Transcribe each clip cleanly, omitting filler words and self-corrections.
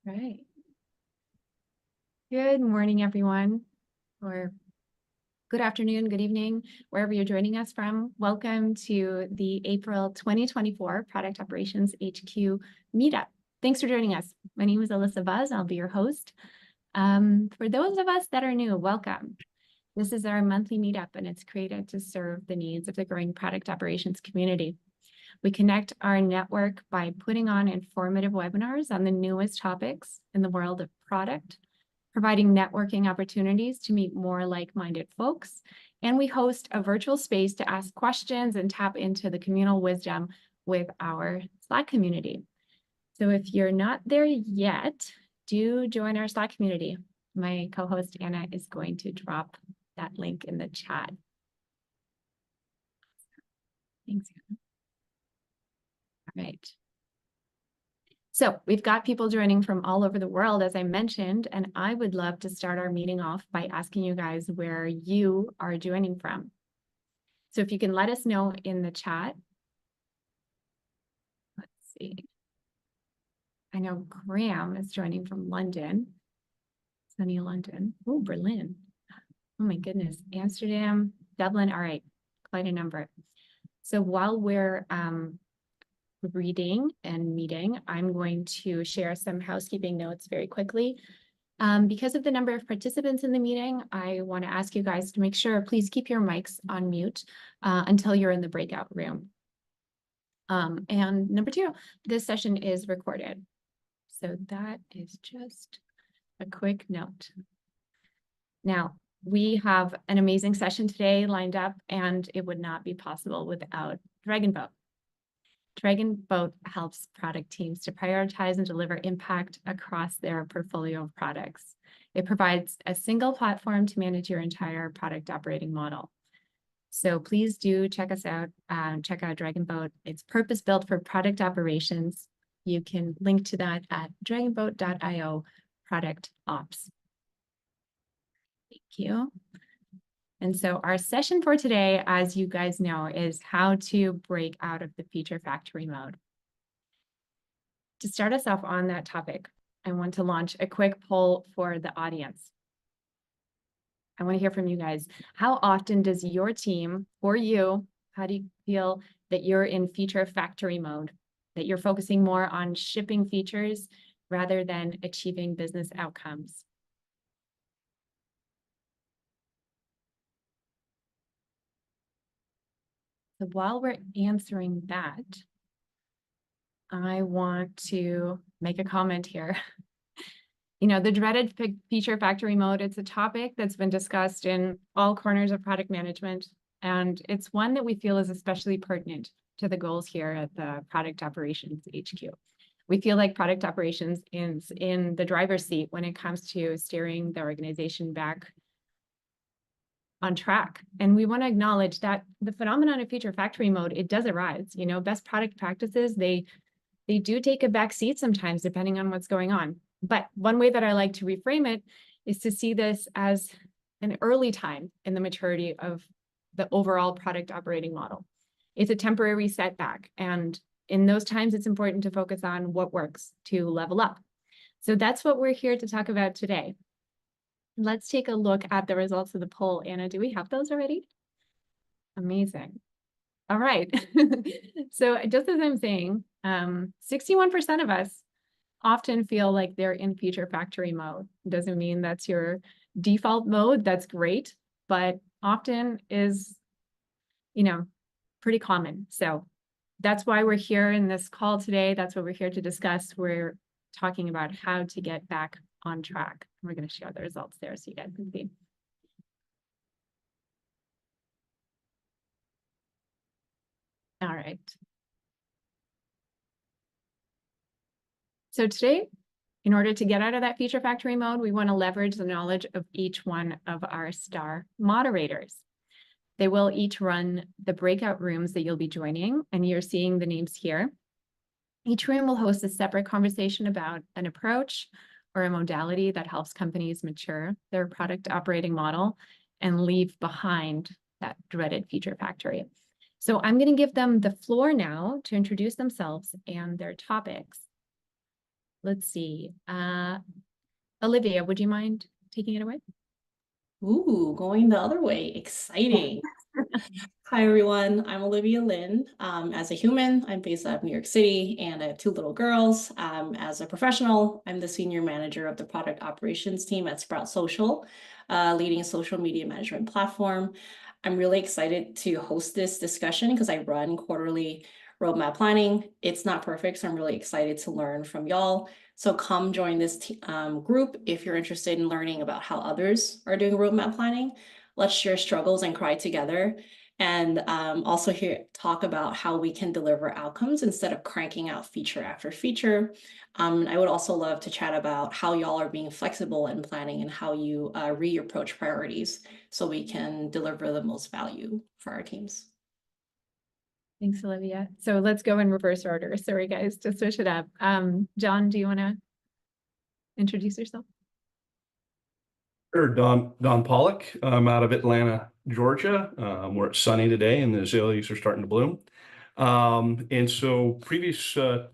Right. Good morning, everyone, or good afternoon, good evening, wherever you're joining us from. Welcome to the April 2024 Product Operations HQ Meetup. Thanks for joining us. My name is Alyssa Buzz. I'll be your host. For those of us that are new, welcome. This is our monthly meetup, and it's created to serve the needs of the growing product operations community. We connect our network by putting on informative webinars on the newest topics in the world of product, providing networking opportunities to meet more like-minded folks, and we host a virtual space to ask questions and tap into the communal wisdom with our Slack community. So if you're not there yet, do join our Slack community. My co-host Anna is going to drop that link in the chat. Thanks, Anna. All right. So we've got people joining from all over the world, as I mentioned, and I would love to start our meeting off by asking you guys where you are joining from. So if you can let us know in the chat. Let's see. I know Graham is joining from London. Sunny London. Oh, Berlin. Oh my goodness. Amsterdam, Dublin. All right, quite a number. So while we're reading and meeting, I'm going to share some housekeeping notes very quickly. Because of the number of participants in the meeting, I want to ask you guys to make sure, please keep your mics on mute until you're in the breakout room. And number two, this session is recorded. So that is just a quick note. Now, we have an amazing session today lined up, and it would not be possible without DragonBoat. DragonBoat helps product teams to prioritize and deliver impact across their portfolio of products. It provides a single platform to manage your entire product operating model. So please do check us out, check out DragonBoat. It's purpose-built for product operations. You can link to that at dragonboat.io product ops. Thank you. And so our session for today, as you guys know, is how to break out of the feature factory mode. To start us off on that topic, I want to launch a quick poll for the audience. I want to hear from you guys. How often does your team, or you, how do you feel that you're in feature factory mode, that you're focusing more on shipping features rather than achieving business outcomes? So while we're answering that, I want to make a comment here. You know, the dreaded feature factory mode, it's a topic that's been discussed in all corners of product management, and it's one that we feel is especially pertinent to the goals here at the Product Operations HQ. We feel like product operations is in the driver's seat when it comes to steering the organization back on track. And we want to acknowledge that the phenomenon of feature factory mode, it does arise. You know, best product practices, they do take a back seat sometimes, depending on what's going on. But one way that I like to reframe it is to see this as an early time in the maturity of the overall product operating model. It's a temporary setback. And in those times, it's important to focus on what works to level up. So that's what we're here to talk about today. Let's take a look at the results of the poll. Anna, do we have those already? Amazing. All right. So just as I'm saying, 61% of us often feel like they're in feature factory mode. Doesn't mean that's your default mode. That's great, but often is, you know, pretty common. So that's why we're here in this call today. That's what we're here to discuss. We're talking about how to get back on track. We're going to share the results there so you guys can see. All right. So today, in order to get out of that feature factory mode, we want to leverage the knowledge of each one of our star moderators. They will each run the breakout rooms that you'll be joining, and you're seeing the names here. Each room will host a separate conversation about an approach or a modality that helps companies mature their product operating model and leave behind that dreaded feature factory. So I'm going to give them the floor now to introduce themselves and their topics. let's see. Olivia, would you mind taking it away? Ooh, going the other way. Exciting. Hi, everyone. I'm Olivia Lynn. As a human, I'm based out of New York City, and I have two little girls. As a professional, I'm the senior manager of the product operations team at Sprout Social, leading a social media management platform. I'm really excited to host this discussion because I run quarterly roadmap planning. It's not perfect, so I'm really excited to learn from y'all. So come join this group if you're interested in learning about how others are doing roadmap planning. Let's share struggles and cry together. And also talk about how we can deliver outcomes instead of cranking out feature after feature. I would also love to chat about how y'all are being flexible in planning and how you reapproach priorities so we can deliver the most value for our teams. Thanks, Olivia. So let's go in reverse order. Sorry, guys, to switch it up. John, do you want to introduce yourself? Sure, Don Pollock. I'm out of Atlanta, Georgia. Where it's sunny today and the azaleas are starting to bloom. And so previous to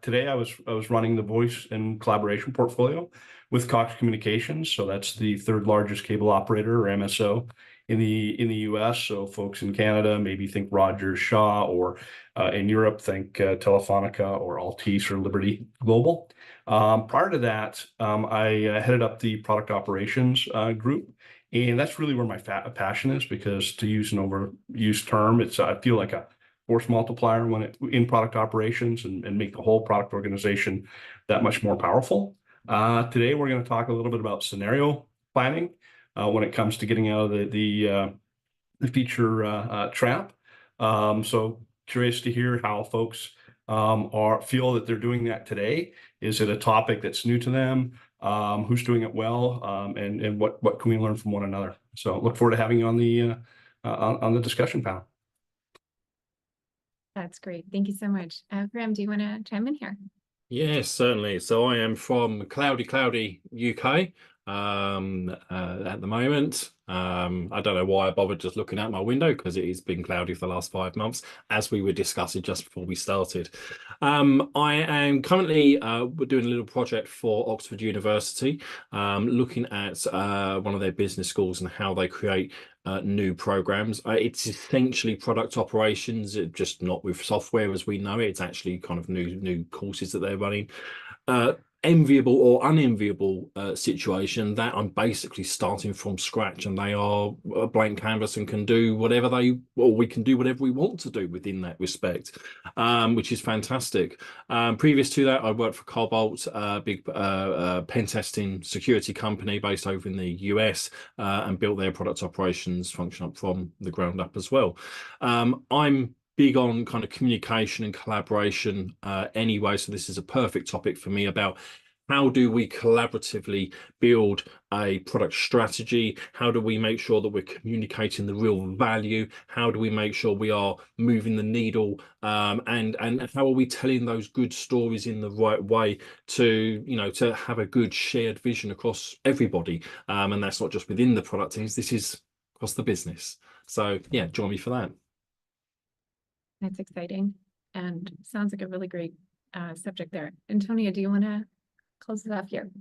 today, I was running the voice and collaboration portfolio with Cox Communications. So that's the third largest cable operator, or MSO, in the US. So folks in Canada maybe think Rogers, Shaw, or in Europe think Telefonica or Altice or Liberty Global. Prior to that, I headed up the product operations group. And that's really where my passion is, because to use an overused term, I feel like a force multiplier in product operations and make the whole product organization that much more powerful. Today, we're going to talk a little bit about scenario planning when it comes to getting out of the feature trap. So curious to hear how folks feel that they're doing that today. Is it a topic that's new to them? Who's doing it well? And what can we learn from one another? So look forward to having you on the discussion panel. That's great. Thank you so much. Graham, do you want to chime in here? Yes, certainly. So I am from cloudy UK at the moment. I don't know why I bothered just looking out my window, because it has been cloudy for the last 5 months, as we were discussing just before we started. I am currently doing a little project for Oxford University, looking at one of their business schools and how they create new programs. It's essentially product operations, just not with software as we know it. It's actually kind of new courses that they're running. Enviable or unenviable situation that I'm basically starting from scratch, and they are a blank canvas and can do whatever we can do whatever we want to do within that respect, which is fantastic. Previous to that, I worked for Cobalt, a big pen testing security company based over in the US, and built their product operations function up from the ground up as well. I'm big on kind of communication and collaboration anyway, so this is a perfect topic for me about how do we collaboratively build a product strategy? How do we make sure that we're communicating the real value? How do we make sure we are moving the needle? And how are we telling those good stories in the right way to have a good shared vision across everybody? And that's not just within the product teams, this is across the business. So yeah, join me for that. That's exciting and sounds like a really great subject there. Antonia, do you want to close it off here?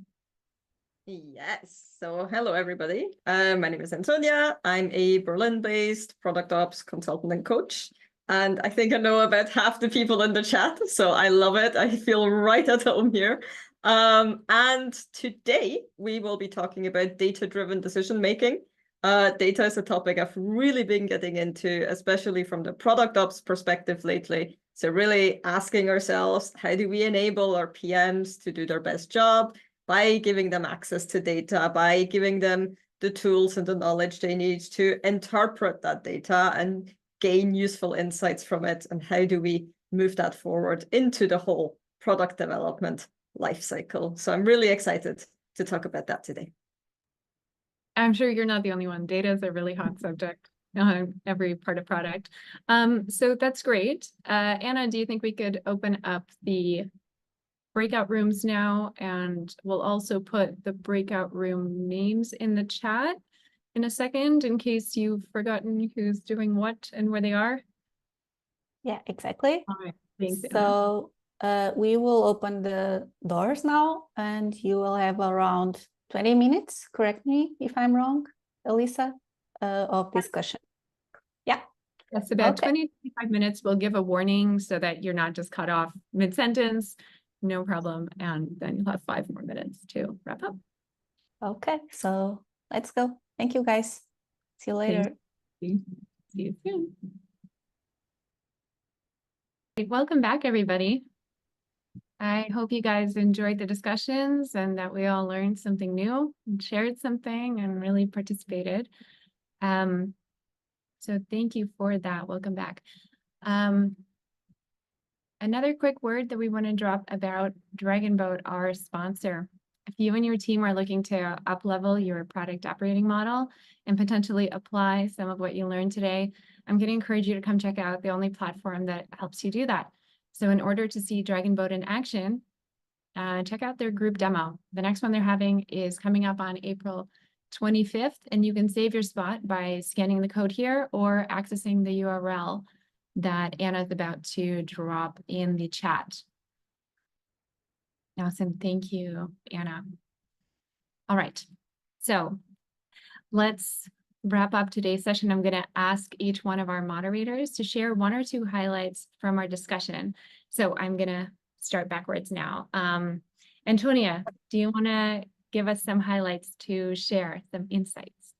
Yes. So hello, everybody. My name is Antonia. I'm a Berlin-based product ops consultant and coach. And I think I know about half the people in the chat, so I love it. I feel right at home here. And today we will be talking about data-driven decision-making. Data is a topic I've really been getting into, especially from the product ops perspective lately. So really asking ourselves, how do we enable our PMs to do their best job by giving them access to data, by giving them the tools and the knowledge they need to interpret that data and gain useful insights from it? And how do we move that forward into the whole product development lifecycle? So I'm really excited to talk about that today. I'm sure you're not the only one. Data is a really hot subject, every part of product. So that's great. Anna, do you think we could open up the breakout rooms now? And we'll also put the breakout room names in the chat in a second, in case you've forgotten who's doing what and where they are. Yeah, exactly. All right. Thanks, Anna. So we will open the doors now, and you will have around 20 minutes, correct me if I'm wrong, Elisa, of discussion. Yeah. Yes, about Okay. 20 to 25 minutes. We'll give a warning so that you're not just cut off mid-sentence. No problem. And then you'll have 5 more minutes to wrap up. Okay, so let's go. Thank you, guys. See you later. See you soon. Welcome back, everybody. I hope you guys enjoyed the discussions and that we all learned something new and shared something and really participated. So thank you for that. Welcome back. Another quick word that we want to drop about Dragonboat, our sponsor. If you and your team are looking to up-level your product operating model and potentially apply some of what you learned today, I'm going to encourage you to come check out the only platform that helps you do that. So in order to see Dragonboat in action, check out their group demo. The next one they're having is coming up on April 25th, and you can save your spot by scanning the code here or accessing the URL that Anna is about to drop in the chat. Awesome, thank you, Anna. All right, so let's wrap up today's session. I'm gonna ask each one of our moderators to share 1 or 2 highlights from our discussion. So I'm gonna start backwards now. Antonia, do you wanna give us some highlights to share some insights?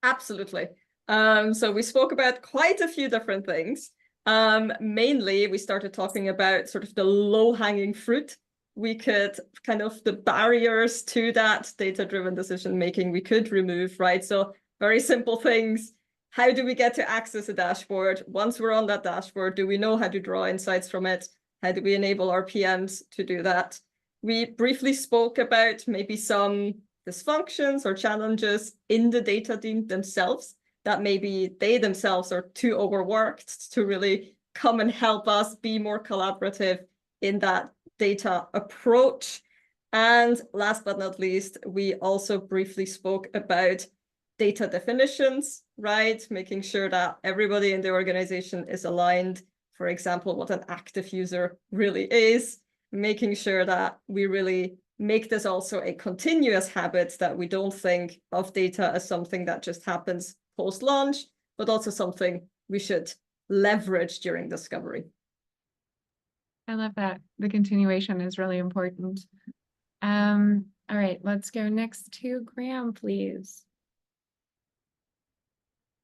Absolutely. So we spoke about quite a few different things. Mainly, we started talking about sort of the low-hanging fruit. We could kind of the barriers to that data-driven decision-making we could remove, right? So very simple things. How do we get to access a dashboard? Once we're on that dashboard, do we know how to draw insights from it? How do we enable our PMs to do that? We briefly spoke about maybe some dysfunctions or challenges in the data team themselves, that maybe they themselves are too overworked to really come and help us be more collaborative in that data approach. And last but not least, we also briefly spoke about data definitions, right? Making sure that everybody in the organization is aligned. For example, what an active user really is, making sure that we really make this also a continuous habit, that we don't think of data as something that just happens post-launch, but also something we should leverage during discovery. I love that. The continuation is really important. All right, let's go next to Graham, please.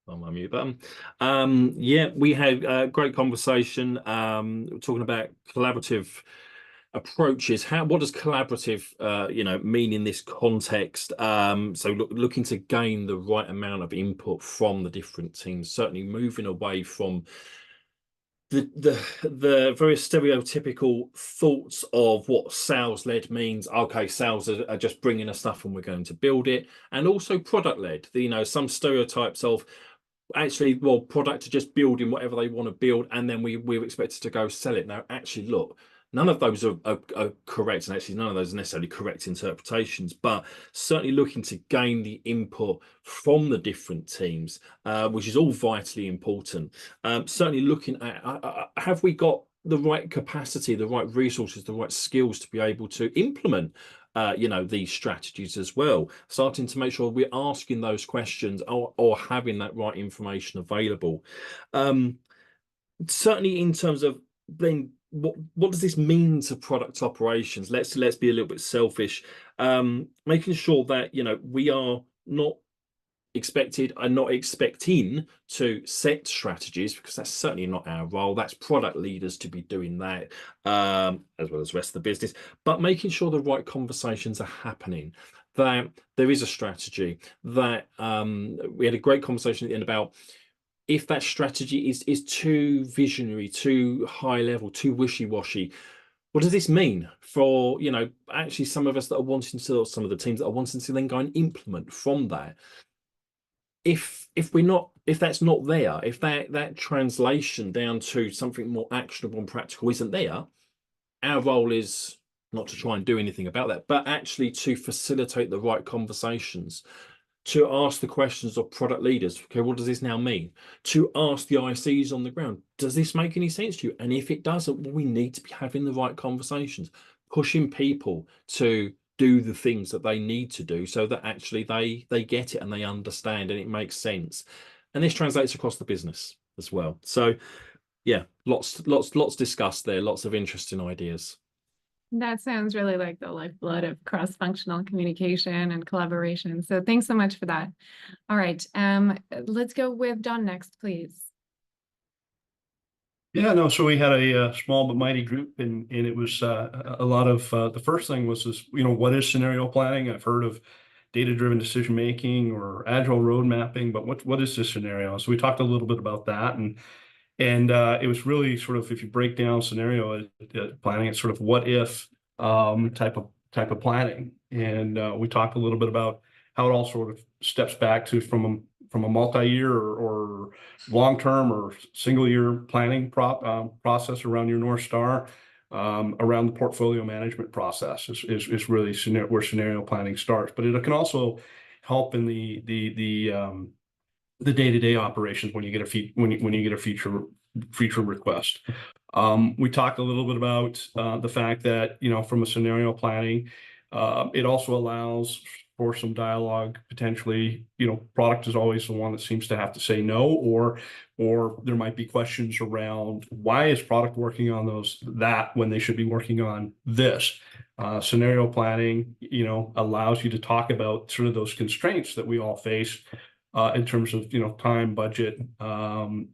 On my mute button. Yeah, we had a great conversation talking about collaborative approaches. What does collaborative mean in this context? So looking to gain the right amount of input from the different teams, certainly moving away from the very stereotypical thoughts of what sales led means. Okay, sales are just bringing us stuff and we're going to build it, and also product led. Some stereotypes of actually, well, product are just building whatever they want to build, and then we're expected to go sell it. Now, actually, look, none of those are correct, and actually none of those are necessarily correct interpretations, but certainly looking to gain the input from the different teams, which is all vitally important. Certainly looking at, have we got the right capacity, the right resources, the right skills to be able to implement these strategies as well, starting to make sure we're asking those questions or having that right information available. Certainly in terms of then what does this mean to product operations? Let's be a little bit selfish, making sure that we are not expecting to set strategies, because that's certainly not our role. That's product leaders to be doing that, as well as the rest of the business, but making sure the right conversations are happening, that there is a strategy, that we had a great conversation at the end about if that strategy is too visionary, too high level, too wishy-washy. What does this mean for actually some of us that are wanting to, or some of the teams that are wanting to then go and implement from that? If that's not there, if that translation down to something more actionable and practical isn't there, our role is not to try and do anything about that, but actually to facilitate the right conversations, to ask the questions of product leaders. Okay, what does this now mean? To ask the ICs on the ground, does this make any sense to you? And if it doesn't, well, we need to be having the right conversations, pushing people to do the things that they need to do so that actually they get it and they understand and it makes sense. And this translates across the business as well. So yeah, lots discussed there, lots of interesting ideas. That sounds really like the lifeblood of cross-functional communication and collaboration. So thanks so much for that. All right, let's go with Don next, please. Yeah, no, so we had a small but mighty group, and it was a lot of the first thing was this, what is scenario planning? I've heard of data-driven decision making or agile road mapping, but what is this scenario? So we talked a little bit about that, and it was really sort of, if you break down scenario planning, it's sort of what if type of planning, and we talked a little bit about how it all sort of steps back to from a multi-year or long-term or single-year planning process around your North Star, around the portfolio management process is really where scenario planning starts. But it can also help in the day-to-day operations when you get a feature request. We talked a little bit about the fact that, from a scenario planning, it also allows for some dialogue potentially. Product is always the one that seems to have to say no, or there might be questions around why is product working on that when they should be working on this. Scenario planning, allows you to talk about sort of those constraints that we all face in terms of time, budget, and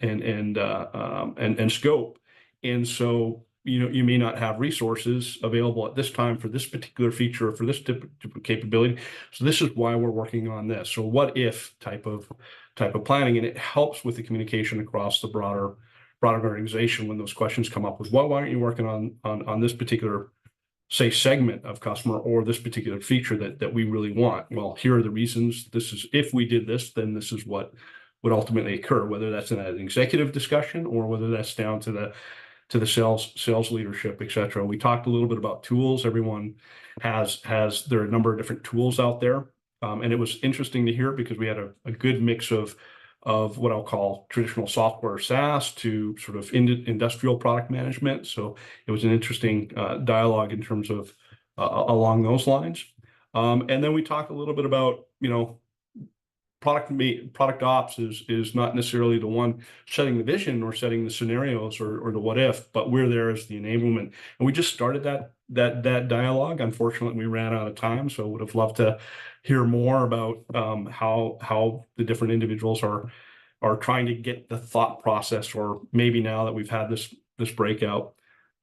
scope. And so you may not have resources available at this time for this particular feature or for this different capability. So this is why we're working on this. So what if type of planning, and it helps with the communication across the broader organization when those questions come up with why aren't you working on this particular, say, segment of customer or this particular feature that we really want. Well, here are the reasons. This is, if we did this, then this is what would ultimately occur, whether that's in an executive discussion or whether that's down to the sales leadership, et cetera. We talked a little bit about tools. Everyone there are a number of different tools out there. And it was interesting to hear because we had a good mix of what I'll call traditional software SaaS to sort of industrial product management. So it was an interesting dialogue in terms of along those lines. And then we talked a little bit about, product ops is not necessarily the one setting the vision or setting the scenarios or the what if, but we're there as the enablement. And we just started that dialogue. Unfortunately, we ran out of time, so would have loved to hear more about how the different individuals are trying to get the thought process, or maybe now that we've had this breakout,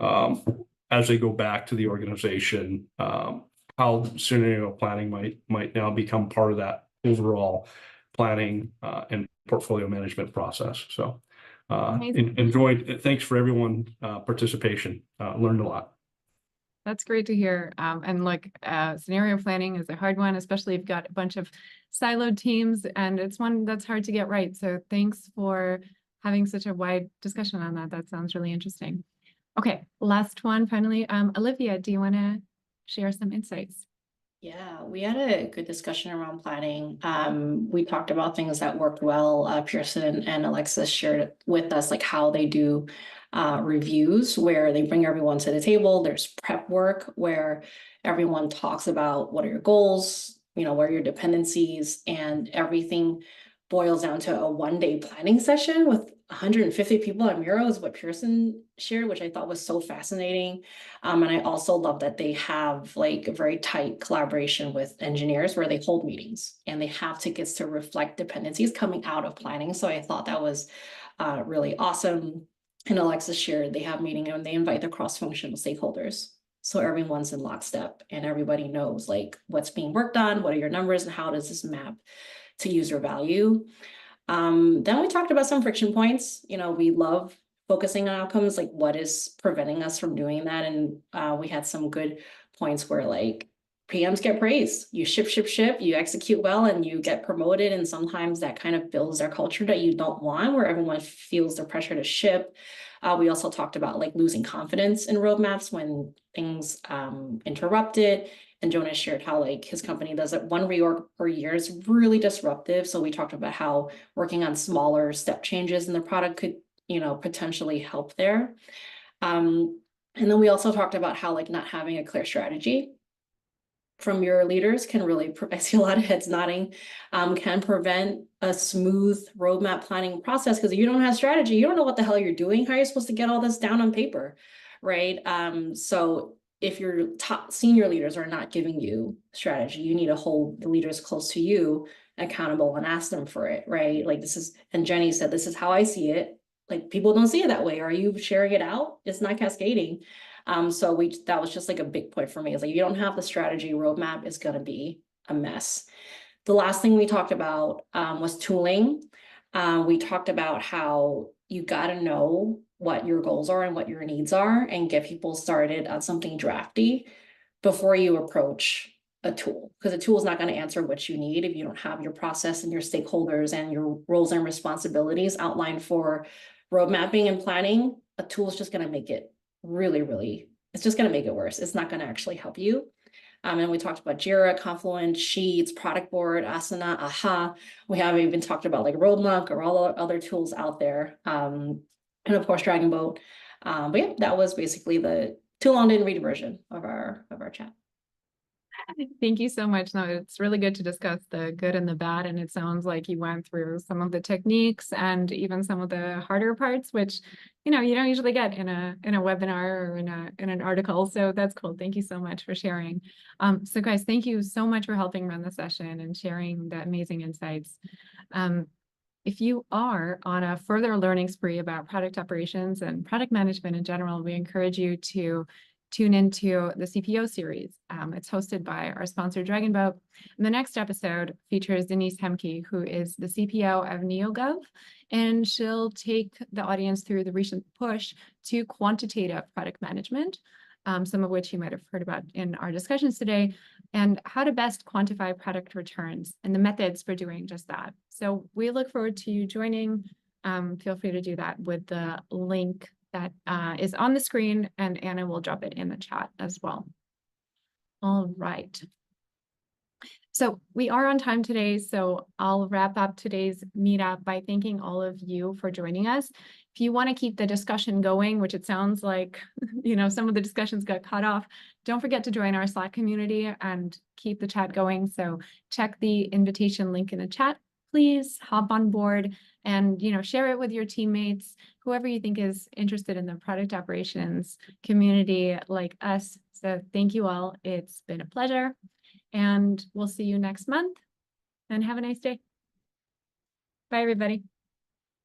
as they go back to the organization, how scenario planning might now become part of that overall planning and portfolio management process. So enjoyed. Thanks for everyone participation. Learned a lot. That's great to hear. And look, scenario planning is a hard one, especially if you've got a bunch of siloed teams, and it's one that's hard to get right. So thanks for having such a wide discussion on that. That sounds really interesting. Okay, last one, finally. Olivia, do you want to share some insights? Yeah, we had a good discussion around planning. We talked about things that worked well. Pearson and Alexis shared with us like how they do reviews where they bring everyone to the table. There's prep work where everyone talks about what are your goals, what are your dependencies, and everything boils down to a one-day planning session with 150 people at Miro is what Pearson shared, which I thought was so fascinating. And I also love that they have like a very tight collaboration with engineers where they hold meetings and they have tickets to reflect dependencies coming out of planning. So I thought that was really awesome. And Alexis shared they have meeting and they invite the cross-functional stakeholders. So everyone's in lockstep and everybody knows like what's being worked on, what are your numbers, and how does this map to user value. Then we talked about some friction points. We love focusing on outcomes, like what is preventing us from doing that. And we had some good points where like PMs get praised. You ship, you execute well, and you get promoted. And sometimes that kind of builds their culture that you don't want, where everyone feels the pressure to ship. We also talked about like losing confidence in roadmaps when things interrupted. and Jonas shared how like his company does it 1 reorg per year is really disruptive. So we talked about how working on smaller step changes in the product could, you know, potentially help there. And then we also talked about how like not having a clear strategy from your leaders can really, I see a lot of heads nodding, can prevent a smooth roadmap planning process, because if you don't have strategy, you don't know what the hell you're doing. How are you supposed to get all this down on paper, right? So if your top senior leaders are not giving you strategy, you need to hold the leaders close to you accountable and ask them for it, right? Like this is, and Jenny said, this is how I see it. Like people don't see it that way. Are you sharing it out? It's not cascading. So that was just like a big point for me. Is like, you don't have the strategy, roadmap is going to be a mess. The last thing we talked about was tooling. We talked about how you got to know what your goals are and what your needs are and get people started on something drafty before you approach a tool, because a tool is not going to answer what you need if you don't have your process and your stakeholders and your roles and responsibilities outlined for road mapping and planning. A tool is just going to make it really, it's just going to make it worse. It's not going to actually help you. And we talked about Jira, Confluence, Sheets, Product Board, Asana, Aha. We haven't even talked about like Roadmap or all the other tools out there. And of course, Dragon Boat. But yeah, that was basically the too long didn't read version of our chat. Thank you so much. No, it's really good to discuss the good and the bad. And it sounds like you went through some of the techniques and even some of the harder parts, which, you know, you don't usually get in a webinar or in an article. So that's cool. Thank you so much for sharing. So guys, thank you so much for helping run the session and sharing the amazing insights. If you are on a further learning spree about product operations and product management in general, we encourage you to tune into the CPO series. It's hosted by our sponsor, Dragon Boat. And the next episode features Denise Hemke, who is the CPO of NeoGov, and she'll take the audience through the recent push to quantitative product management, some of which you might have heard about in our discussions today, and how to best quantify product returns and the methods for doing just that. So we look forward to you joining. Feel free to do that with the link that is on the screen, and Anna will drop it in the chat as well. All right. So we are on time today, so I'll wrap up today's meetup by thanking all of you for joining us. If you want to keep the discussion going, which it sounds like, you know, some of the discussions got cut off, don't forget to join our Slack community and keep the chat going. So check the invitation link in the chat. Please hop on board and, you know, share it with your teammates, whoever you think is interested in the product operations community like us. So thank you all. It's been a pleasure. And we'll see you next month, and have a nice day. Bye, everybody.